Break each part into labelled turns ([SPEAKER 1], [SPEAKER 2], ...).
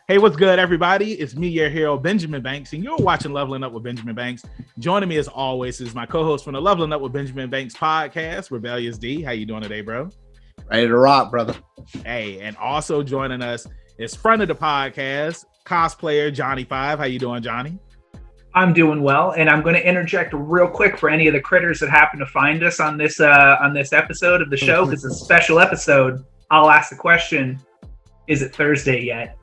[SPEAKER 1] Hey, what's good, everybody? It's me, your hero, Benjamin Banks, and you're watching Leveling Up with Benjamin Banks. Joining me, as always, is my co-host from the Leveling Up with Benjamin Banks podcast, Rebellious D. How you doing today, bro?
[SPEAKER 2] Ready to rock, brother.
[SPEAKER 1] Hey, and also joining us is friend of the podcast, cosplayer Johnie 5. How you doing, Johnie?
[SPEAKER 3] I'm doing well, and I'm going to interject real quick for any of the critters that happen to find us on this episode of the show, because it's a special episode. I'll ask the question: is it Thursday yet?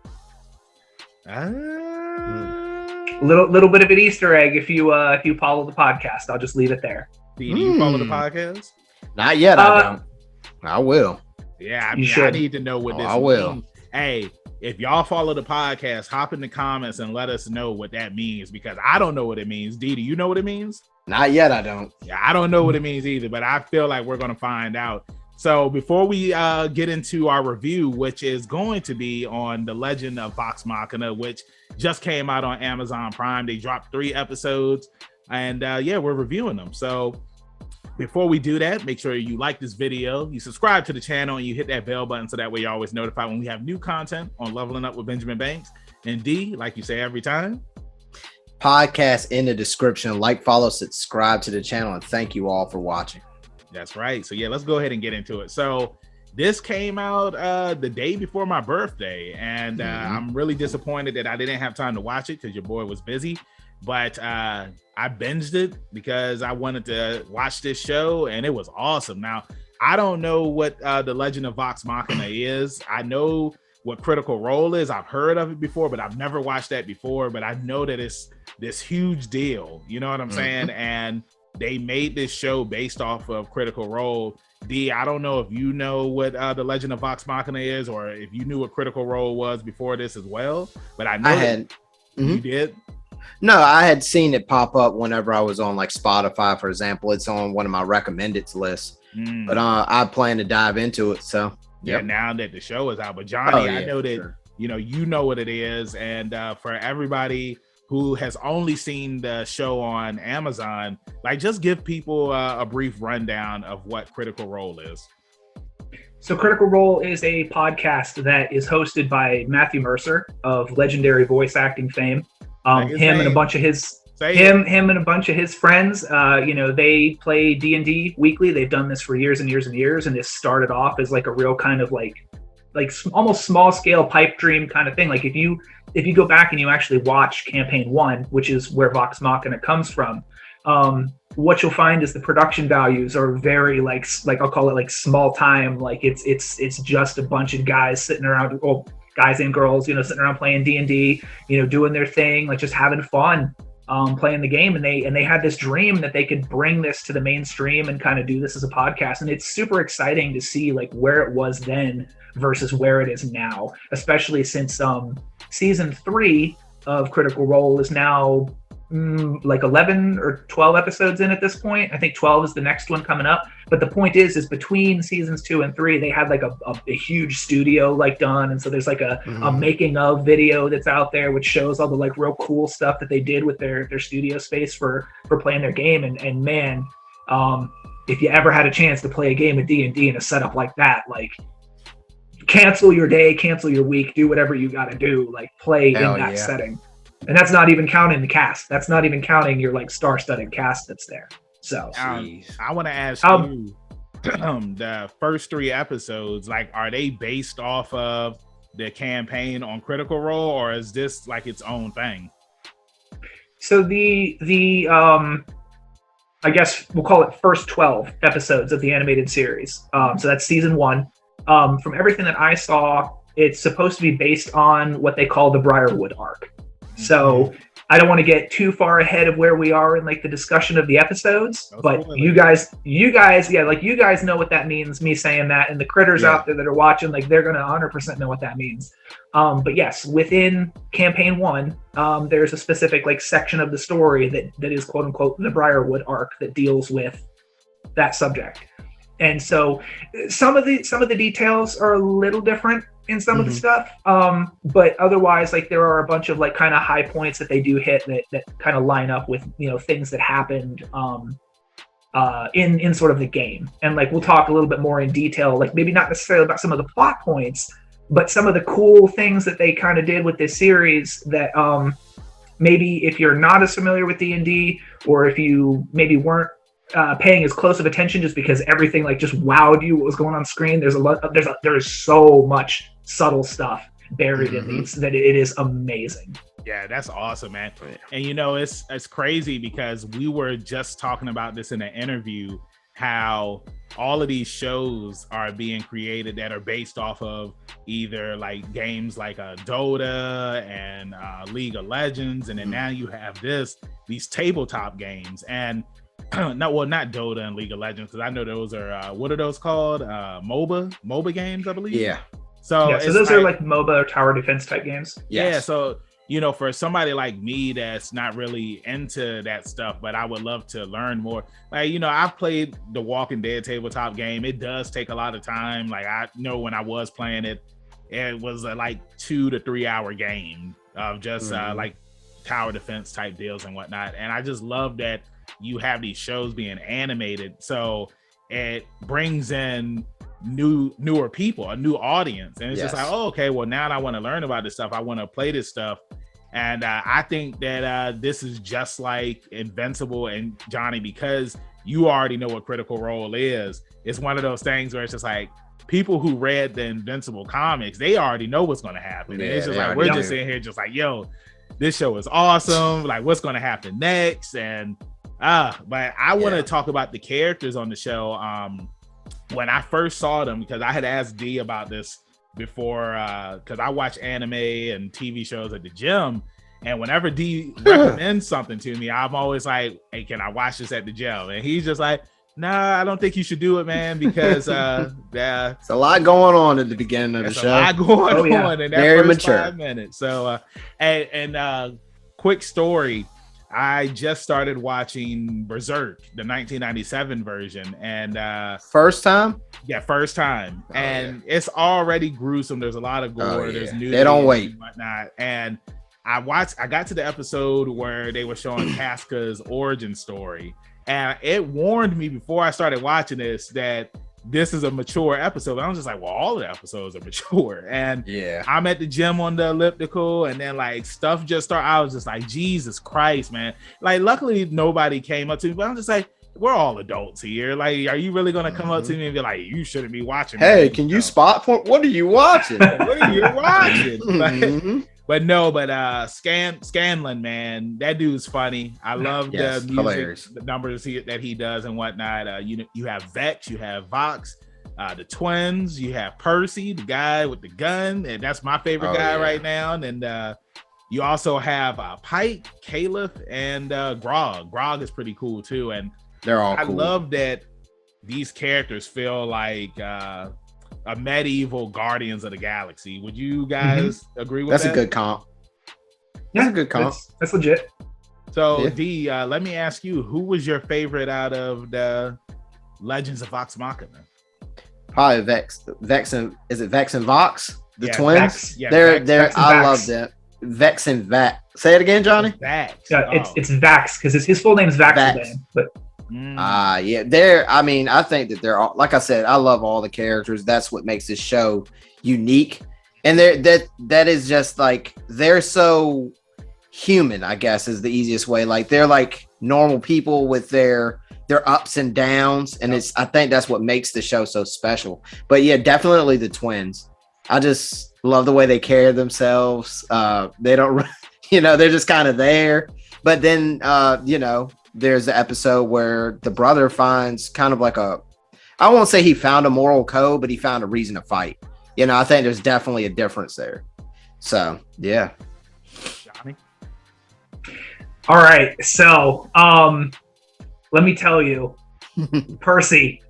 [SPEAKER 3] Little bit of an Easter egg if you follow the podcast. I'll just leave it there.
[SPEAKER 1] Do you follow the podcast?
[SPEAKER 2] Not yet. I don't. I will.
[SPEAKER 1] Yeah, I mean, I need to know what this means. Hey, if y'all follow the podcast, hop in the comments and let us know what that means, because I don't know what it means. Dee, do you know what it means?
[SPEAKER 2] Not yet, I don't.
[SPEAKER 1] Yeah, I don't know what it means either, but I feel like we're going to find out. So before we get into our review, which is going to be on the Legend of Vox Machina, which just came out on Amazon Prime. They dropped 3 episodes, and we're reviewing them. So before we do that, make sure you like this video, you subscribe to the channel, and you hit that bell button so that way you're always notified when we have new content on Leveling Up with Benjamin Banks. And D, like you say every time,
[SPEAKER 2] podcast in the description. Like, follow, subscribe to the channel, and thank you all for watching.
[SPEAKER 1] That's right. So yeah, let's go ahead and get into it. So this came out the day before my birthday, and I'm really disappointed that I didn't have time to watch it because your boy was busy. But I binged it because I wanted to watch this show, and it was awesome. Now, I don't know what the Legend of Vox Machina is. I know what Critical Role is. I've heard of it before, but I've never watched that before. But I know that it's this huge deal. You know what I'm saying? And they made this show based off of Critical Role. D, I don't know if you know what the Legend of Vox Machina is, or if you knew what Critical Role was before this as well. But I know you did.
[SPEAKER 2] No, I had seen it pop up whenever I was on like Spotify, for example. It's on one of my recommended lists, but I plan to dive into it. So
[SPEAKER 1] yeah, now that the show is out. But Johnny, I know that you know what it is, and for everybody who has only seen the show on Amazon, like, just give people a brief rundown of what Critical Role is.
[SPEAKER 3] So Critical Role is a podcast that is hosted by Matthew Mercer of legendary voice acting fame. Him and a bunch of his friends, they play D&D weekly. They've done this for years and years and years, and this started off as like a real kind of like almost small scale pipe dream kind of thing. Like if you go back and you actually watch campaign 1, which is where Vox Machina comes from, what you'll find is the production values are very like I'll call it like small time. Like it's just a bunch of guys sitting around, guys and girls, sitting around playing D&D, doing their thing, like just having fun, playing the game. And they had this dream that they could bring this to the mainstream and kind of do this as a podcast. And it's super exciting to see like where it was then versus where it is now, especially since season 3 of Critical Role is now like 11 or 12 episodes in at this point. I think 12 is the next one coming up. But the point is between seasons 2 and 3, they had like a huge studio like done. And so there's like a making of video that's out there, which shows all the like real cool stuff that they did with their studio space for playing their game. And man, if you ever had a chance to play a game of D&D in a setup like that, like cancel your day, cancel your week, do whatever you got to do, like play in that setting. And that's not even counting the cast. That's not even counting your like star-studded cast that's there. So
[SPEAKER 1] I want to ask you, the first 3 episodes, like, are they based off of the campaign on Critical Role, or is this like its own thing?
[SPEAKER 3] So the I guess we'll call it first 12 episodes of the animated series. So that's season 1. From everything that I saw, it's supposed to be based on what they call the Briarwood arc. So I don't want to get too far ahead of where we are in like the discussion of the episodes, but you guys know what that means, me saying that, and the critters out there that are watching, like they're going to 100% know what that means. But yes, within campaign 1, there's a specific like section of the story that is quote unquote the Briarwood arc that deals with that subject. And so some of the details are a little different in some of the stuff. But otherwise, like there are a bunch of like kind of high points that they do hit that kind of line up with, things that happened in sort of the game. And like we'll talk a little bit more in detail, like maybe not necessarily about some of the plot points, But some of the cool things that they kind of did with this series that maybe if you're not as familiar with D&D, or if you maybe weren't paying as close of attention just because everything like just wowed you what was going on screen, there's so much subtle stuff buried in these that it is amazing.
[SPEAKER 1] Yeah, that's awesome, man. And you know, it's crazy because we were just talking about this in an interview, how all of these shows are being created that are based off of either like games like Dota and League of Legends, and then now you have these tabletop games. And not Dota and League of Legends, because I know those are what are those called? MOBA games, I believe.
[SPEAKER 3] Yeah. So those are like MOBA or tower defense type games.
[SPEAKER 1] Yeah. So you know, for somebody like me that's not really into that stuff, but I would love to learn more. Like, you know, I've played the Walking Dead tabletop game. It does take a lot of time. Like, I know when I was playing it, it was a like 2 to 3 hour game of just like tower defense type deals and whatnot. And I just love that you have these shows being animated. So it brings in newer people, a new audience. And it's just like, oh, okay, well, now I want to learn about this stuff. I want to play this stuff. And I think that this is just like Invincible and Johnie, because you already know what Critical Role is. It's one of those things where it's just like people who read the Invincible comics, they already know what's going to happen. Yeah, it's just like, we're just sitting here just like, yo, this show is awesome. Like, what's going to happen next? And but I want to talk about the characters on the show. When I first saw them, because I had asked D about this before, because I watch anime and TV shows at the gym, and whenever D recommends something to me, I'm always like, hey, can I watch this at the gym? And he's just like, nah, I don't think you should do it, man, because
[SPEAKER 2] it's a lot going on at the beginning of the show.
[SPEAKER 1] A lot going on in that
[SPEAKER 2] Very
[SPEAKER 1] first
[SPEAKER 2] mature.
[SPEAKER 1] 5 minutes. So and quick story, I just started watching Berserk, the 1997 version, and
[SPEAKER 2] first time.
[SPEAKER 1] And it's already gruesome. There's a lot of gore. There's nudity.
[SPEAKER 2] They don't wait
[SPEAKER 1] and whatnot. And I got to the episode where they were showing Casca's origin story, and it warned me before I started watching this that this is a mature episode. And I was just like, well, all of the episodes are mature. And I'm at the gym on the elliptical, and then like stuff just started. I was just like, Jesus Christ, man. Like, luckily nobody came up to me, but I'm just like, we're all adults here. Like, are you really gonna come up to me and be like, you shouldn't be watching?
[SPEAKER 2] Hey, can you spot for what are you watching?
[SPEAKER 1] What are you watching? But Scanlan, man, that dude's funny. I love the music, hilarious. The numbers that he does and whatnot. You have Vex, you have Vox, the twins, you have Percy, the guy with the gun, and that's my favorite guy right now. And you also have Pike, Caliph, and Grog. Grog is pretty cool too, and
[SPEAKER 2] they're all cool.
[SPEAKER 1] I love that these characters feel like a medieval Guardians of the Galaxy. Would you guys agree with that?
[SPEAKER 2] That's a good comp. That's a good comp.
[SPEAKER 3] That's legit.
[SPEAKER 1] So D, let me ask you, who was your favorite out of the Legends of Vox Machina?
[SPEAKER 2] Probably Vex. Is it Vex and Vox? The twins?
[SPEAKER 3] Vex.
[SPEAKER 1] Yeah,
[SPEAKER 2] they're I love them. Vex and Vax. Say it again, Johnie.
[SPEAKER 1] Vax.
[SPEAKER 3] It's Vax, because his full name is Vax. But
[SPEAKER 2] I think that they're all, like I said, I love all the characters. That's what makes this show unique. And that is just like, they're so human, I guess is the easiest way. Like, they're like normal people with their ups and downs. And I think that's what makes the show so special. But yeah, definitely the twins. I just love the way they carry themselves. They don't, they're just kind of there. But then, there's the episode where the brother finds kind of like I won't say he found a moral code, but he found a reason to fight. I think there's definitely a difference there. So, yeah.
[SPEAKER 1] Johnie?
[SPEAKER 3] All right. So, let me tell you, Percy,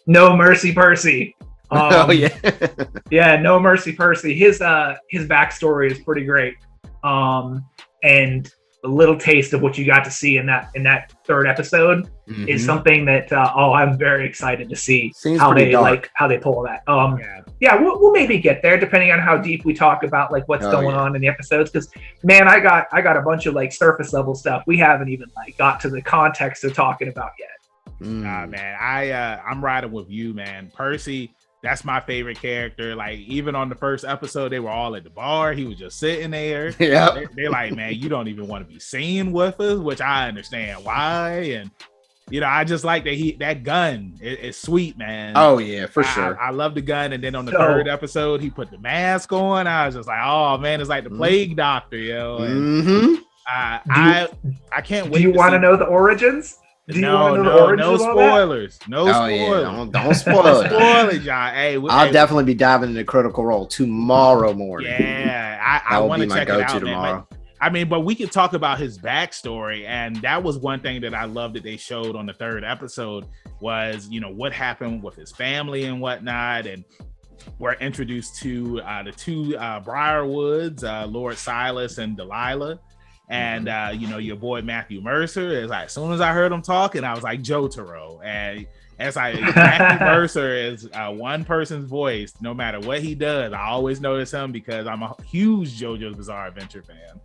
[SPEAKER 3] no mercy, Percy. Yeah, no mercy, Percy. His backstory is pretty great. And a little taste of what you got to see in that third episode is something that I'm very excited to see.
[SPEAKER 2] Seems
[SPEAKER 3] how they
[SPEAKER 2] dark.
[SPEAKER 3] how they pull that. We'll maybe get there depending on how deep we talk about like what's going on in the episodes. Because man, I got a bunch of like surface level stuff we haven't even like got to the context of talking about yet.
[SPEAKER 1] Nah, man, I'm riding with you, man. Percy, That's my favorite character. Like, even on the first episode, they were all at the bar. He was just sitting there.
[SPEAKER 2] Yeah.
[SPEAKER 1] They're like, man, you don't even want to be seen with us, which I understand why. And, you know, I just like that gun. It's sweet, man.
[SPEAKER 2] Oh, yeah, for sure.
[SPEAKER 1] I love the gun. And then on the third episode, he put the mask on. I was just like, oh, man, it's like the plague doctor, yo. And I can't wait.
[SPEAKER 3] Do you want to know the origins?
[SPEAKER 1] No spoilers. No spoilers.
[SPEAKER 2] Yeah. Don't spoil it.
[SPEAKER 1] Spoilers, John. Hey,
[SPEAKER 2] I'll definitely be diving into Critical Role tomorrow morning.
[SPEAKER 1] Yeah, I want to check it out
[SPEAKER 2] tomorrow.
[SPEAKER 1] I mean, but we could talk about his backstory, and that was one thing that I love that they showed on the third episode was, you know, what happened with his family and whatnot, and we're introduced to the two Briarwoods, Lord Silas and Delilah. And you know, your boy Matthew Mercer is like, as soon as I heard him talking, I was like Jotaro. And it's like Matthew Mercer is one person's voice. No matter what he does, I always notice him because I'm a huge JoJo's Bizarre Adventure fan.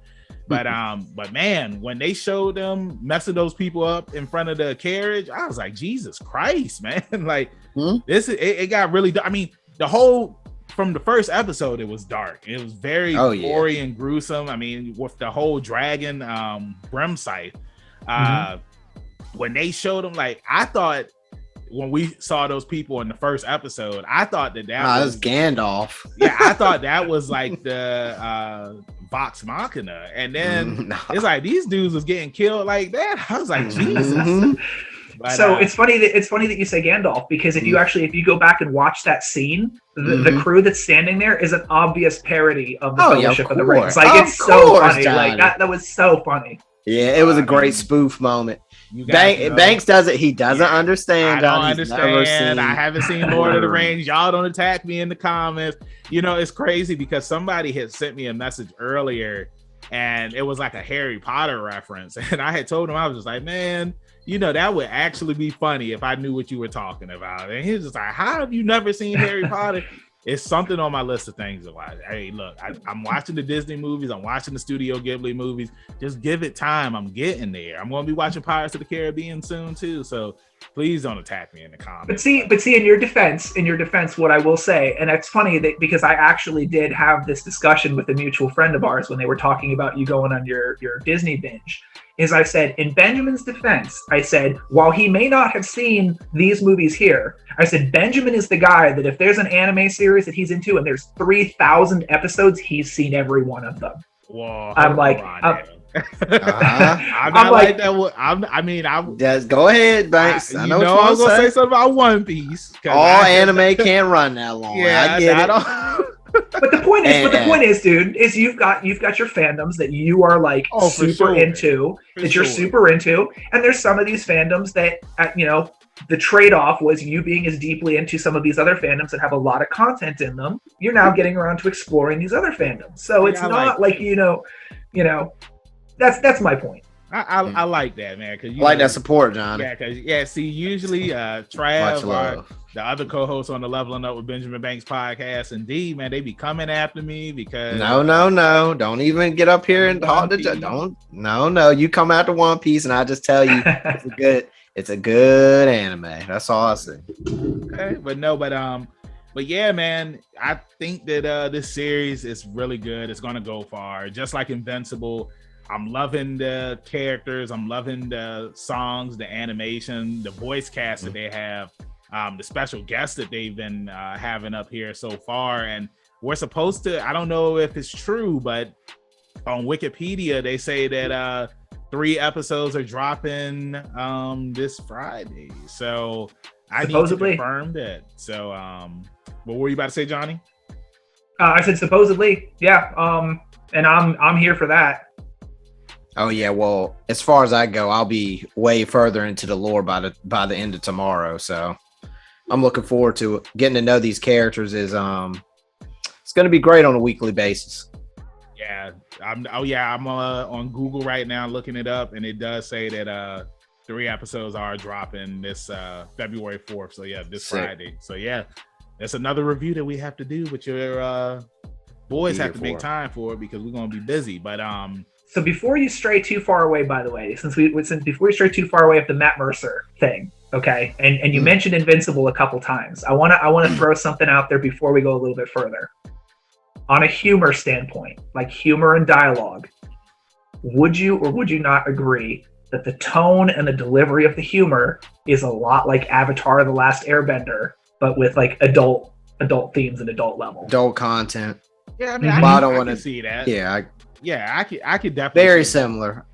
[SPEAKER 1] But man, when they showed them messing those people up in front of the carriage, I was like, Jesus Christ, man! Like this, it got really. I mean, from the first episode, it was dark. It was very gory and gruesome. I mean, with the whole dragon Brimscythe, when they showed them, like, I thought when we saw those people in the first episode, I thought that was
[SPEAKER 2] Gandalf.
[SPEAKER 1] Yeah, I thought that was like the Vox Machina, and then it's like these dudes was getting killed like that. I was like, Jesus. But,
[SPEAKER 3] so it's funny that you say Gandalf, because if you go back and watch that scene, the crew that's standing there is an obvious parody of the Fellowship of the Rings. Like, it's so funny.
[SPEAKER 2] Johnny.
[SPEAKER 3] Like that was so funny.
[SPEAKER 2] Yeah, it was a great spoof moment. Banks does it. He doesn't understand.
[SPEAKER 1] I don't understand. I haven't seen Lord of the Rings. Y'all don't attack me in the comments. You know, it's crazy because somebody had sent me a message earlier, and it was like a Harry Potter reference, and I had told him, I was just like, man, you know, that would actually be funny if I knew what you were talking about. And he was just like, how have you never seen Harry Potter? It's something on my list of things to watch. Hey, look, I'm watching the Disney movies. I'm watching the Studio Ghibli movies. Just give it time. I'm getting there. I'm going to be watching Pirates of the Caribbean soon too. So please don't attack me in the comments.
[SPEAKER 3] But see, in your defense, what I will say, and it's funny that because I actually did have this discussion with a mutual friend of ours when they were talking about you going on your Disney binge, is I said, in Benjamin's defense, I said, while he may not have seen these movies here, I said, Benjamin is the guy that if there's an anime series that he's into and there's 3,000 episodes, he's seen every one of them.
[SPEAKER 1] Whoa,
[SPEAKER 3] I'm like,
[SPEAKER 1] I'm like that. I mean,
[SPEAKER 2] just go ahead, Banks. I know
[SPEAKER 1] I was gonna say something about One Piece.
[SPEAKER 2] All anime can't run that long. Yeah, I get it.
[SPEAKER 3] But the point is, dude, is you've got your fandoms that you are like super into, you're super into, and there's some of these fandoms that you know, the trade-off was you being as deeply into some of these other fandoms that have a lot of content in them. You're now getting around to exploring these other fandoms, so it's not like you know, that's my point.
[SPEAKER 1] I like that, man. Cause
[SPEAKER 2] I like that support, John.
[SPEAKER 1] Yeah, see, usually Trav, the other co-hosts on the Leveling Up with Benjamin Banks podcast, and D, man, they be coming after me because
[SPEAKER 2] no, don't even get up here and talk to no. You come after One Piece, and I just tell you it's a good anime. That's all I say.
[SPEAKER 1] Okay, but yeah, man, I think that this series is really good. It's gonna go far, just like Invincible. I'm loving the characters. I'm loving the songs, the animation, the voice cast that they have, the special guests that they've been having up here so far. And we're supposed to, I don't know if it's true, but on Wikipedia, they say that 3 episodes are dropping this Friday. So I need to confirm that. So what were you about to say, Johnny?
[SPEAKER 3] I said supposedly, yeah. And I'm here for that.
[SPEAKER 2] Oh yeah, well, as far as I go, I'll be way further into the lore by the end of tomorrow. So I'm looking forward to it. Getting to know these characters is it's going to be great on a weekly basis.
[SPEAKER 1] Yeah, I'm on Google right now looking it up, and it does say that 3 episodes are dropping this February 4th. So yeah, this Friday. So yeah, that's another review that we have to do, but your boys have to make time for it because we're going to be busy. But
[SPEAKER 3] So before you stray too far away, by the way, before you stray too far away of the Matt Mercer thing, Okay, and you mentioned Invincible a couple times. I wanna throw something out there before we go a little bit further. On a humor standpoint, like humor and dialogue, would you or would you not agree that the tone and the delivery of the humor is a lot like Avatar: The Last Airbender, but with like adult themes and adult level?
[SPEAKER 2] Adult content.
[SPEAKER 1] Yeah, I mean,
[SPEAKER 2] I don't want
[SPEAKER 1] to
[SPEAKER 2] to
[SPEAKER 1] see that.
[SPEAKER 2] Yeah,
[SPEAKER 1] I could definitely.
[SPEAKER 2] very
[SPEAKER 1] see that.
[SPEAKER 2] similar.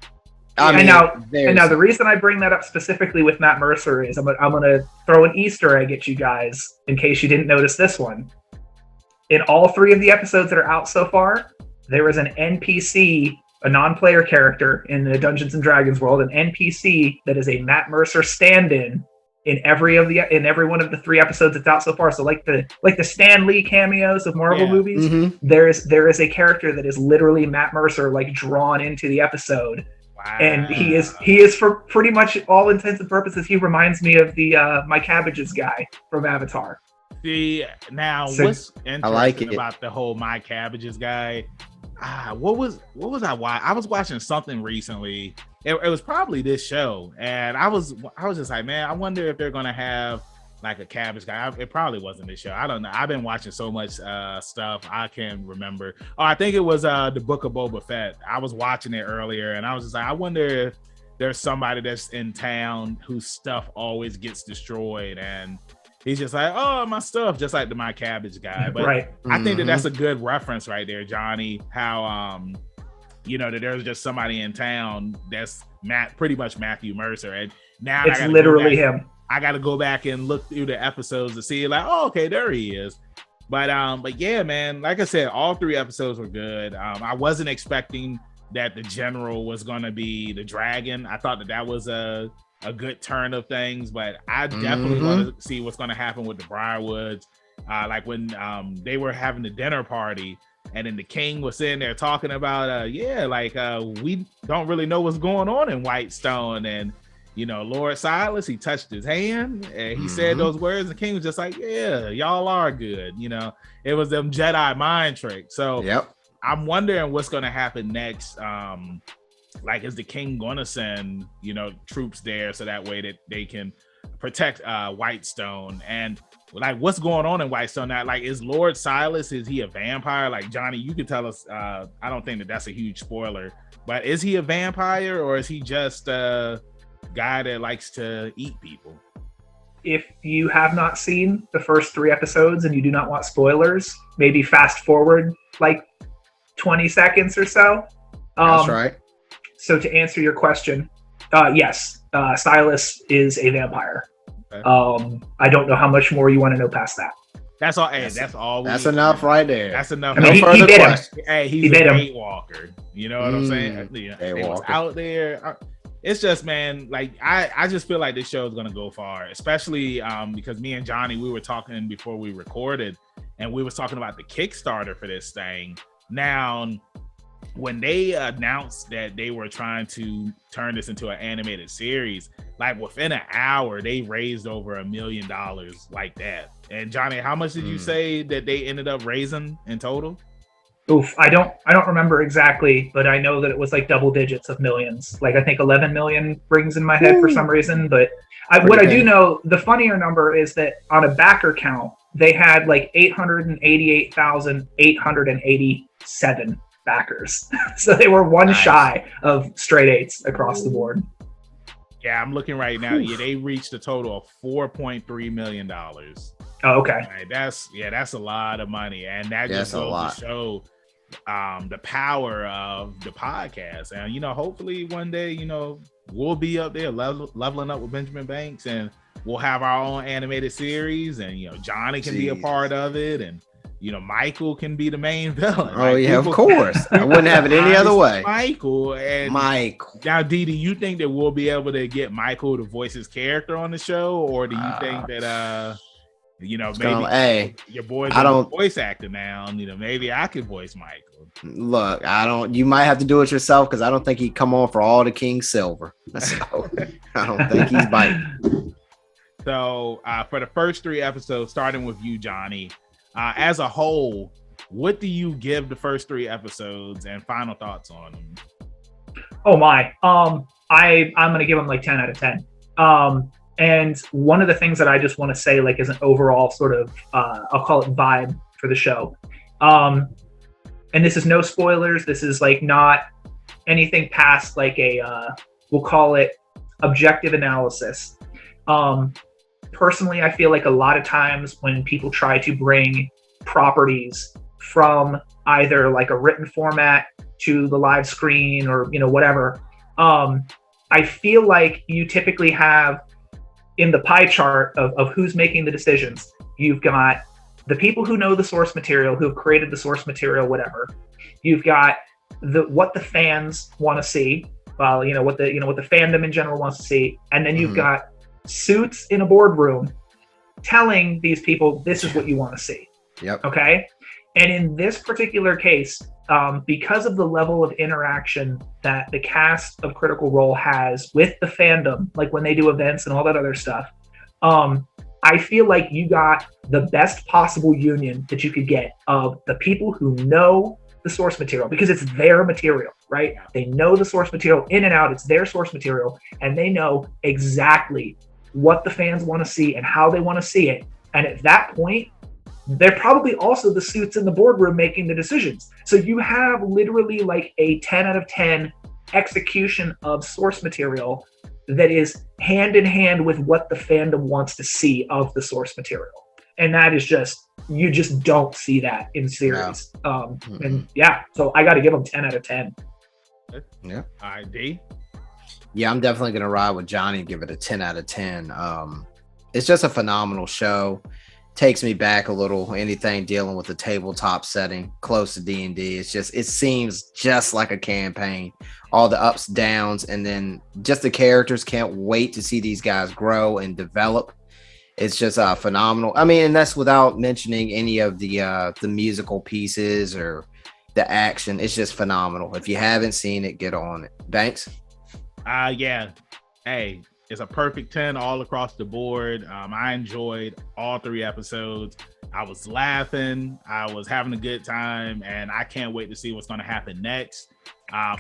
[SPEAKER 3] And now the reason I bring that up specifically with Matt Mercer is I'm gonna throw an Easter egg at you guys in case you didn't notice this one. In all 3 of the episodes that are out so far, there is an NPC, a non-player character in the Dungeons and Dragons world, an NPC that is a Matt Mercer stand-in in every one of the 3 episodes that's out so far. So like the Stan Lee cameos of Marvel movies, there is a character that is literally Matt Mercer like drawn into the episode. Wow. And he is for pretty much all intents and purposes, he reminds me of the my Cabbages guy from Avatar.
[SPEAKER 1] See, now what's interesting
[SPEAKER 2] it.
[SPEAKER 1] about the whole My Cabbages guy? What was I watching? I was watching something recently. It was probably this show, and I was just like, man, I wonder if they're gonna have like a Cabbage guy. It probably wasn't this show. I don't know. I've been watching so much stuff I can't remember. Oh, I think it was the Book of Boba Fett. I was watching it earlier, and I was just like, I wonder if there's somebody that's in town whose stuff always gets destroyed, and he's just like, oh, my stuff, just like the My Cabbage guy. But
[SPEAKER 3] right.
[SPEAKER 1] I think that's a good reference right there, Johnny, how, that there's just somebody in town that's pretty much Matthew Mercer. And now
[SPEAKER 3] it's literally him.
[SPEAKER 1] I got to go back and look through the episodes to see like, oh, okay, there he is. But yeah, man, like I said, all 3 episodes were good. I wasn't expecting that the general was going to be the dragon. I thought that was a good turn of things, but I definitely want to see what's going to happen with the Briarwoods. Like when they were having the dinner party, and then the king was sitting there talking about, we don't really know what's going on in Whitestone, and Lord Silas, he touched his hand and he said those words. The king was just like, yeah, y'all are good. It was them Jedi mind tricks. So I'm wondering what's going to happen next. Like, is the king going to send, troops there so that way that they can protect Whitestone? And like, what's going on in Whitestone now? Like, is Lord Silas, is he a vampire? Like, Johnny, you can tell us. I don't think that's a huge spoiler, but is he a vampire, or is he just a guy that likes to eat people?
[SPEAKER 3] If you have not seen the first 3 episodes and you do not want spoilers, maybe fast forward like 20 seconds or so.
[SPEAKER 2] That's right.
[SPEAKER 3] So to answer your question, yes, Silas is a vampire. Okay. I don't know how much more you want to know past that.
[SPEAKER 1] That's all. Hey, that's all.
[SPEAKER 2] That's enough right there.
[SPEAKER 1] That's enough.
[SPEAKER 3] I mean,
[SPEAKER 2] further questions.
[SPEAKER 1] Hey, he's a gate walker. You know what I'm saying?
[SPEAKER 2] He
[SPEAKER 1] was out there. It's just, man, like I just feel like this show is gonna go far, especially because me and Johnny, we were talking before we recorded, and we was talking about the Kickstarter for this thing. Now, when they announced that they were trying to turn this into an animated series, like within an hour, they raised over $1 million like that. And Johnny, how much did you say that they ended up raising in total?
[SPEAKER 3] Oof, I don't remember exactly, but I know that it was like double digits of millions. Like I think 11 million rings in my head for some reason. But I do know, the funnier number is that on a backer count, they had like 888,887 backers. So they were one shy of straight 8s across the board.
[SPEAKER 1] Yeah, I'm looking right now. Yeah, they reached a total of $4.3 million.
[SPEAKER 3] Oh, okay.
[SPEAKER 1] Right, that's a lot of money, and that just goes to show the power of the podcast. And hopefully one day, we'll be up there leveling up with Benjamin Banks, and we'll have our own animated series, and Johnny can be a part of it, and Michael can be the main villain.
[SPEAKER 2] Oh, yeah, of course. I wouldn't have it any other way.
[SPEAKER 1] Michael. Now, Dee, do you think that we'll be able to get Michael to voice his character on the show, or do you think that maybe your boy's a voice actor now, maybe I could voice Michael?
[SPEAKER 2] Look, you might have to do it yourself, because I don't think he'd come on for all the King Silver. So I don't think he's biting.
[SPEAKER 1] So for the first 3 episodes, starting with you, Johnny, as a whole, what do you give the first 3 episodes, and final thoughts on them?
[SPEAKER 3] Oh my, I'm gonna give them like 10 out of 10. And one of the things that I just want to say, like, as an overall sort of, I'll call it vibe for the show. And this is no spoilers. This is like not anything past like we'll call it objective analysis. Personally, I feel like a lot of times when people try to bring properties from either like a written format to the live screen or, whatever, I feel like you typically have in the pie chart of who's making the decisions, you've got the people who know the source material, who have created the source material, whatever. You've got what the fans want to see, what the fandom in general wants to see, and then you've got suits in a boardroom telling these people this is what you want to see.
[SPEAKER 2] Yep.
[SPEAKER 3] Okay. And in this particular case, because of the level of interaction that the cast of Critical Role has with the fandom, like when they do events and all that other stuff, I feel like you got the best possible union that you could get of the people who know the source material, because it's their material, right? They know the source material in and out. It's their source material, and they know exactly what the fans want to see and how they want to see it. And at that point, they're probably also the suits in the boardroom making the decisions. So you have literally like a 10 out of 10 execution of source material that is hand in hand with what the fandom wants to see of the source material. And that is you just don't see that in series. And so I got to give them 10 out of 10.
[SPEAKER 2] Yeah.
[SPEAKER 1] All right, D.
[SPEAKER 2] Yeah, I'm definitely going to ride with Johnny and give it a 10 out of 10. It's just a phenomenal show. Takes me back a little. Anything dealing with the tabletop setting close to D&D. It seems just like a campaign. All the ups, downs, and then just the characters. Can't wait to see these guys grow and develop. It's just phenomenal. I mean, and that's without mentioning any of the musical pieces or the action. It's just phenomenal. If you haven't seen it, get on it. Banks?
[SPEAKER 1] Yeah. Hey, it's a perfect 10 all across the board. I enjoyed all 3 episodes. I was laughing. I was having a good time, and I can't wait to see what's going to happen next.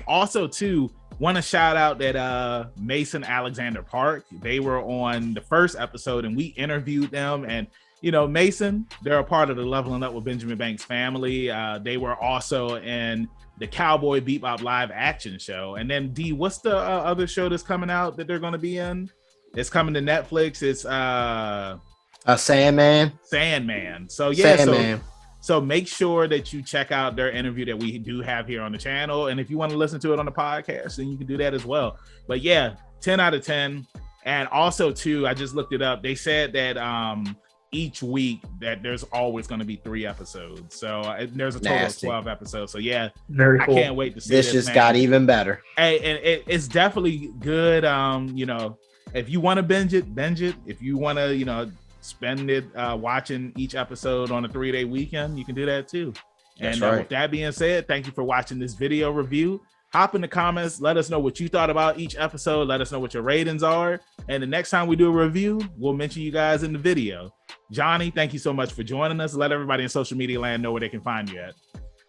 [SPEAKER 1] Also, too, want to shout out that Mason Alexander Park. They were on the first episode, and we interviewed them. And Mason, they're a part of the Leveling Up with Benjamin Banks family. They were also in the Cowboy Bebop live action show. And then D, what's the other show that's coming out that they're going to be in? It's coming to Netflix. It's Sandman. So yeah,
[SPEAKER 2] Sandman.
[SPEAKER 1] So make sure that you check out their interview that we do have here on the channel. And if you want to listen to it on the podcast, then you can do that as well. But yeah, 10 out of 10. And also too, I just looked it up. They said that each week that there's always going to be 3 episodes. So there's a total of 12 episodes. So yeah,
[SPEAKER 3] very cool.
[SPEAKER 1] I can't wait to see
[SPEAKER 2] this. Just got even better.
[SPEAKER 1] Hey, and it's definitely good. If you want to binge it. If you want to, spend it watching each episode on a 3-day weekend, you can do that too.
[SPEAKER 2] That's
[SPEAKER 1] and
[SPEAKER 2] right.
[SPEAKER 1] With that being said, thank you for watching this video review. Hop in the comments, let us know what you thought about each episode. Let us know what your ratings are. And the next time we do a review, we'll mention you guys in the video. Johnny, thank you so much for joining us. Let everybody in social media land know where they can find you at.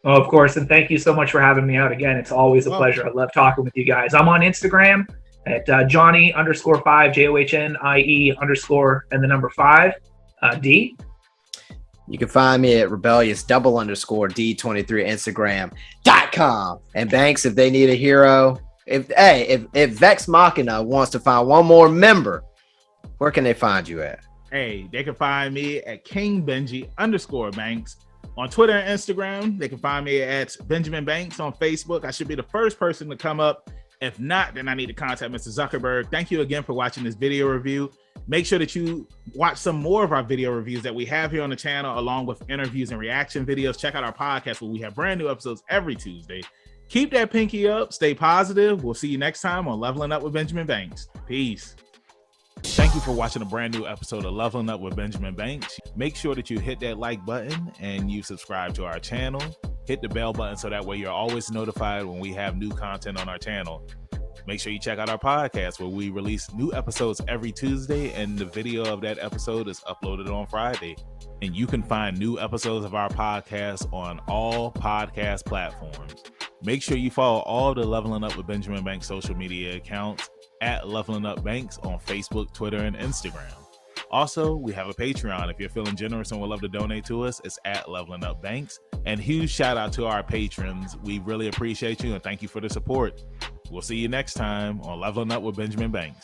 [SPEAKER 3] Oh, of course. And thank you so much for having me out again. It's always a pleasure. I love talking with you guys. I'm on Instagram at Johnie_5, JOHNIE_5. D.
[SPEAKER 2] You can find me at rebellious_D23 Instagram.com. And Banks, if they need a hero, if Vex Machina wants to find one more member, where can they find you at?
[SPEAKER 1] Hey, they can find me at KingBenji_Banks on Twitter and Instagram. They can find me at Benjamin Banks on Facebook. I should be the first person to come up. If not, then I need to contact Mr. Zuckerberg. Thank you again for watching this video review. Make sure that you watch some more of our video reviews that we have here on the channel, along with interviews and reaction videos. Check out our podcast where we have brand new episodes every Tuesday. Keep that pinky up. Stay positive. We'll see you next time on Leveling Up with Benjamin Banks. Peace. Thank you for watching a brand new episode of Leveling Up with Benjamin Banks. Make sure that you hit that like button and you subscribe to our channel. Hit the bell button so that way you're always notified when we have new content on our channel. Make sure you check out our podcast where we release new episodes every Tuesday, and the video of that episode is uploaded on Friday. And you can find new episodes of our podcast on all podcast platforms. Make sure you follow all the Leveling Up with Benjamin Banks social media accounts at Leveling Up Banks on Facebook, Twitter, and Instagram. Also, we have a Patreon. If you're feeling generous and would love to donate to us, it's at Leveling Up Banks. And huge shout out to our patrons. We really appreciate you and thank you for the support. We'll see you next time on Leveling Up with Benjamin Banks.